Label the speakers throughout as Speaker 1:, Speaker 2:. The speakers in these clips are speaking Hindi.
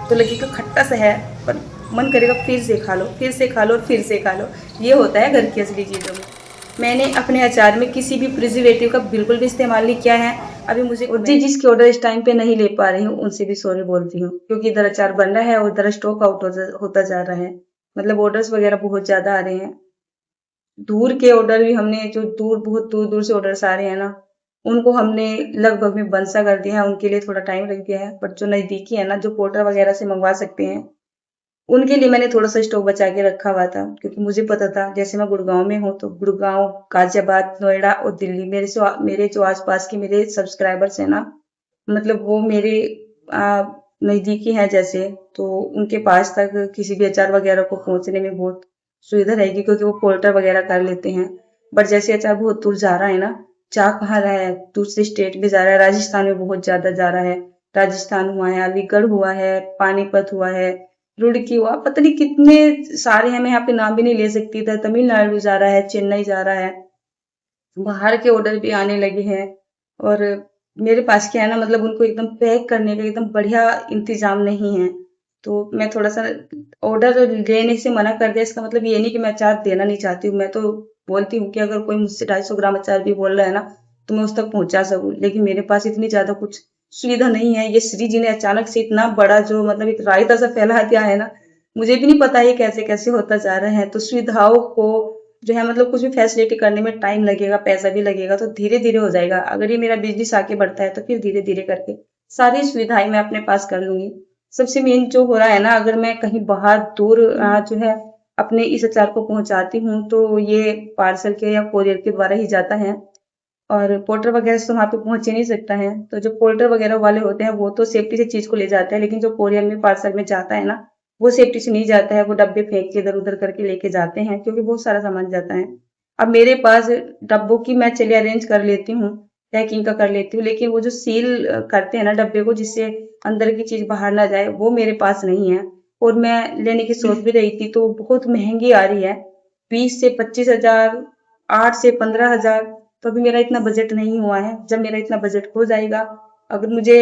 Speaker 1: तो लगेगा खट्टा सा है, पर मन करेगा फिर से खा लो, फिर से खा लो और फिर से खा लो। ये होता है घर की असली चीज़ों में। मैंने अपने अचार में किसी भी प्रिजर्वेटिव का बिल्कुल भी इस्तेमाल नहीं किया है। अभी मुझे और जी जिसके ऑर्डर इस टाइम पे नहीं ले पा रही हूँ उनसे भी सॉरी बोलती हूँ, क्योंकि इधर अचार बन रहा है और उधर स्टॉक आउट होता जा रहा है। मतलब ऑर्डर्स वगैरह बहुत ज़्यादा आ रहे हैं। दूर के ऑर्डर भी हमने, जो दूर बहुत दूर दूर से ऑर्डर्स आ रहे हैं ना, उनको हमने लगभग में बंद सा कर दिया है। उनके लिए थोड़ा टाइम लग गया है, बट जो नज़दीकी है ना, जो पोर्टर वगैरह से मंगवा सकते हैं, उनके लिए मैंने थोड़ा सा स्टॉक बचा के रखा हुआ था। क्योंकि मुझे पता था, जैसे मैं गुड़गांव में हूँ तो गुड़गांव, गाजियाबाद, नोएडा और दिल्ली, मेरे जो आसपास के मेरे सब्सक्राइबर्स हैं ना, मतलब वो मेरे नज़दीकी हैं जैसे, तो उनके पास तक किसी भी अचार वगैरह को पहुंचने में बहुत सुविधा रहेगी, क्योंकि वो पोर्टर वगैरह कर लेते हैं। बट जैसे अचार बहुत दूर जा रहा है ना, जा कहाँ रहा है, दूसरे स्टेट में जा रहा है, राजस्थान में बहुत ज्यादा जा रहा है। राजस्थान हुआ है, अलीगढ़ हुआ है, पानीपत हुआ है, रुड़की हुआ, पता नहीं कितने सारे हैं, मैं यहाँ पे नाम भी नहीं ले सकती। इधर तमिलनाडु जा रहा है, चेन्नई जा रहा है, बाहर के ऑर्डर भी आने लगे हैं। और मेरे पास क्या है ना, मतलब उनको एकदम पैक करने का एकदम बढ़िया इंतजाम नहीं है। तो मैं थोड़ा सा ऑर्डर लेने से मना कर दिया। इसका मतलब ये नहीं कि मैं अचार देना नहीं चाहती हूँ। मैं तो बोलती हूँ कि अगर कोई मुझसे 250 ग्राम अचार भी बोल रहा है ना, तो मैं उस तक पहुंचा सकूँ। लेकिन मेरे पास इतनी ज्यादा कुछ सुविधा नहीं है। ये श्री जी ने अचानक से इतना बड़ा, जो मतलब एक रायता सा फैला दिया है ना, मुझे भी नहीं पता ये कैसे कैसे होता जा रहा है। तो सुविधाओं को जो है, मतलब कुछ भी फैसिलिटी करने में टाइम लगेगा, पैसा भी लगेगा, तो धीरे धीरे हो जाएगा। अगर ये मेरा बिजनेस आगे बढ़ता है तो फिर धीरे धीरे करके सारी सुविधाएं मैं अपने पास कर लूंगी। सबसे मेन जो हो रहा है ना, अगर मैं कहीं बाहर दूर जो है अपने इस अचार को पहुंचाती हूँ, तो ये पार्सल के या कोरियर के द्वारा ही जाता है। और पोर्टर वगैरह से तो वहां पे पहुंच ही नहीं सकता है। तो जो पोर्टर वगैरह वाले होते हैं वो तो सेफ्टी से चीज को ले जाते हैं, लेकिन जो कोरियर में पार्सल में जाता है ना, वो सेफ्टी से नहीं जाता है। वो डब्बे फेंक के इधर उधर करके लेके जाते हैं, क्योंकि बहुत सारा सामान जाता है। अब मेरे पास डब्बों की मैं चलिए अरेंज कर लेती हूँ, पैकिंग का कर लेती हूँ, लेकिन वो जो सील करते हैं ना डब्बे को, जिससे अंदर की चीज बाहर ना जाए, वो मेरे पास नहीं है। और मैं लेने की सोच भी रही थी, तो बहुत महंगी आ रही है, 20 से 25 हजार, 8 से 15 हजार। तो अभी मेरा इतना बजट नहीं हुआ है। जब मेरा इतना बजट हो जाएगा, अगर मुझे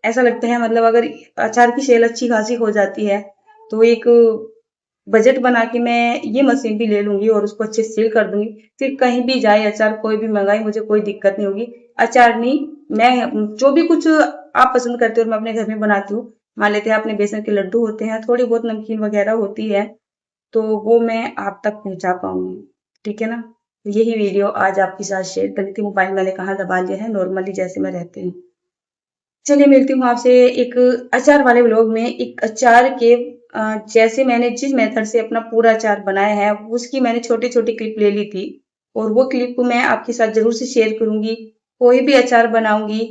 Speaker 1: ऐसा लगता है, मतलब अगर अचार की सेल अच्छी खासी हो जाती है, तो एक बजट बना के मैं ये मशीन भी ले लूंगी और उसको अच्छे से सील कर दूंगी। फिर कहीं भी जाए अचार, कोई भी मंगाए, मुझे कोई दिक्कत नहीं होगी। अचार नहीं, मैं जो भी कुछ आप पसंद करते हो मैं अपने घर में बनाती हूँ। मान लेते हैं अपने बेसन के लड्डू होते हैं, थोड़ी बहुत नमकीन वगैरह होती है, तो वो मैं आप तक पहुंचा पाऊंगी। ठीक है ना। तो यही वीडियो आज आपके साथ शेयर करी थी। मोबाइल मैंने कहाँ दबा लिया है, नॉर्मली जैसे मैं रहती हूँ। चलिए मिलती हूँ आपसे एक अचार वाले व्लॉग में। एक अचार के जैसे मैंने जिस मेथड से अपना पूरा अचार बनाया है, उसकी मैंने छोटी छोटी क्लिप ले ली थी, और वो क्लिप को मैं आपके साथ जरूर से शेयर करूंगी। कोई भी अचार बनाऊंगी,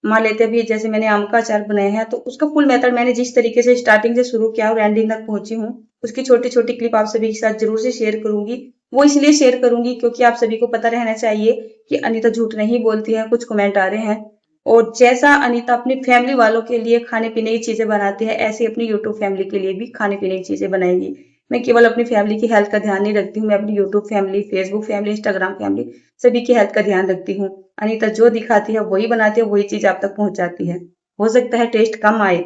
Speaker 1: मान लेते हैं अभी जैसे मैंने आम का अचार बनाया है, तो उसका फुल मेथड मैंने जिस तरीके से स्टार्टिंग से शुरू किया और एंडिंग तक पहुंची हूँ, उसकी छोटी छोटी क्लिप आप सभी के साथ जरूर से शेयर करूंगी। वो इसलिए शेयर करूंगी क्योंकि आप सभी को पता रहना चाहिए कि अनीता झूठ नहीं बोलती है। कुछ कमेंट आ रहे हैं, और जैसा अनीता अपनी फैमिली वालों के लिए खाने पीने की चीजें बनाती है, ऐसे अपनी यूट्यूब फैमिली के लिए भी खाने पीने की चीजें बनाएगी। मैं केवल अपनी फैमिली की हेल्थ का ध्यान नहीं रखती हूँ, मैं अपनी YouTube family, Facebook family, Instagram family, सभी की हेल्थ का ध्यान रखती हूँ। अनीता जो दिखाती है वही बनाती है, वही चीज आप तक पहुंचाती है। हो सकता है टेस्ट कम आए,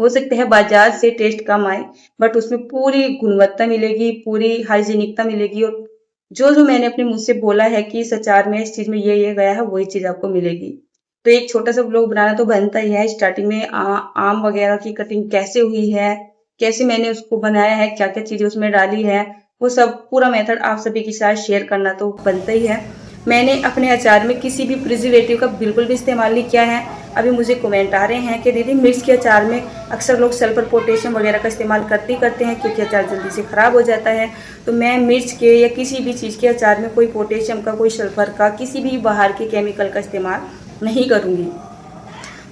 Speaker 1: हो सकता है बाजार से टेस्ट कम आए, बट उसमें पूरी गुणवत्ता मिलेगी, पूरी हाइजीनिकता मिलेगी, और जो जो मैंने अपने मुंह से बोला है कि इस अचार में, इस चीज में ये गया है, वही चीज आपको मिलेगी। तो एक छोटा सा ब्लॉग बनाना तो बनता ही है। स्टार्टिंग में आम वगैरह की कटिंग कैसे हुई है, कैसे मैंने उसको बनाया है, क्या क्या चीजें उसमें डाली है, वो सब पूरा मेथड आप सभी के साथ शेयर करना तो बनता ही है। मैंने अपने अचार में किसी भी प्रिजर्वेटिव का बिल्कुल भी इस्तेमाल नहीं किया है। अभी मुझे कमेंट आ रहे हैं कि दीदी मिर्च के अचार में अक्सर लोग सल्फर पोटेशियम वगैरह का इस्तेमाल करते हैं, क्योंकि अचार जल्दी से ख़राब हो जाता है। तो मैं मिर्च के या किसी भी चीज़ के अचार में कोई पोटेशियम का, कोई सल्फर का, किसी भी बाहर के केमिकल का इस्तेमाल नहीं करूँगी।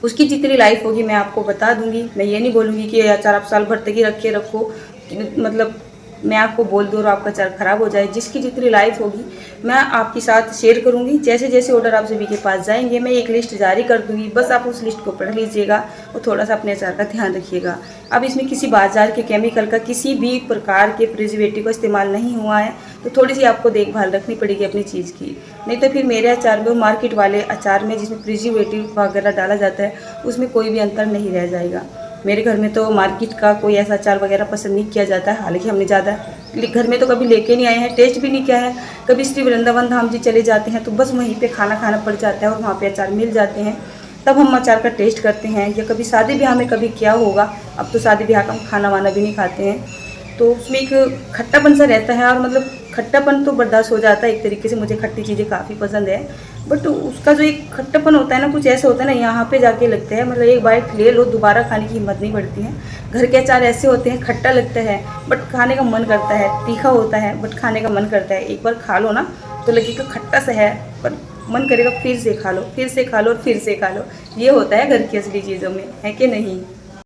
Speaker 1: उसकी जितनी लाइफ होगी मैं आपको बता दूंगी। मैं ये नहीं बोलूँगी कि ये अचार आप साल भर तक ही रख के रखो, मतलब मैं आपको बोल दूँ और आपका अचार ख़राब हो जाए। जिसकी जितनी लाइफ होगी मैं आपके साथ शेयर करूँगी। जैसे जैसे ऑर्डर आप सभी के पास जाएंगे, मैं एक लिस्ट जारी कर दूँगी, बस आप उस लिस्ट को पढ़ लीजिएगा और थोड़ा सा अपने अचार का ध्यान रखिएगा। अब इसमें किसी बाजार के केमिकल का, किसी भी प्रकार के प्रिजर्वेटिव का इस्तेमाल नहीं हुआ है, तो थोड़ी सी आपको देखभाल रखनी पड़ेगी अपनी चीज़ की। नहीं तो फिर मेरे अचार में, मार्केट वाले अचार में जिसमें प्रिजर्वेटिव वगैरह डाला जाता है, उसमें कोई भी अंतर नहीं रह जाएगा। मेरे घर में तो मार्केट का कोई ऐसा अचार वगैरह पसंद नहीं किया जाता है। हालांकि हमने ज़्यादा घर में तो कभी लेके नहीं आए हैं, टेस्ट भी नहीं किया है। कभी श्री वृंदावन धाम जी चले जाते हैं तो बस वहीं पे खाना खाना पड़ जाता है और वहाँ पे अचार मिल जाते हैं, तब हम अचार का टेस्ट करते हैं। या कभी शादी ब्याह में कभी किया होगा, अब तो शादी ब्याह का हम खाना वाना भी नहीं खाते हैं, तो उसमें एक खट्टापन सा रहता है। और मतलब खट्टापन तो बर्दाश्त हो जाता है एक तरीके से, मुझे खट्टी चीज़ें काफ़ी पसंद है, बट उसका जो एक खट्टापन होता है ना, कुछ ऐसा होता है ना, यहाँ पे जाके लगता है मतलब एक बाइट ले लो दोबारा खाने की हिम्मत नहीं बढ़ती है। घर के अचार ऐसे होते हैं, खट्टा लगता है बट खाने का मन करता है, तीखा होता है बट खाने का मन करता है। एक बार खा लो ना तो लगेगा खट्टा सा है, पर मन करेगा फिर से खा लो, फिर से खा लो और फिर से खा लो। ये होता है घर की असली चीज़ों में, है कि नहीं।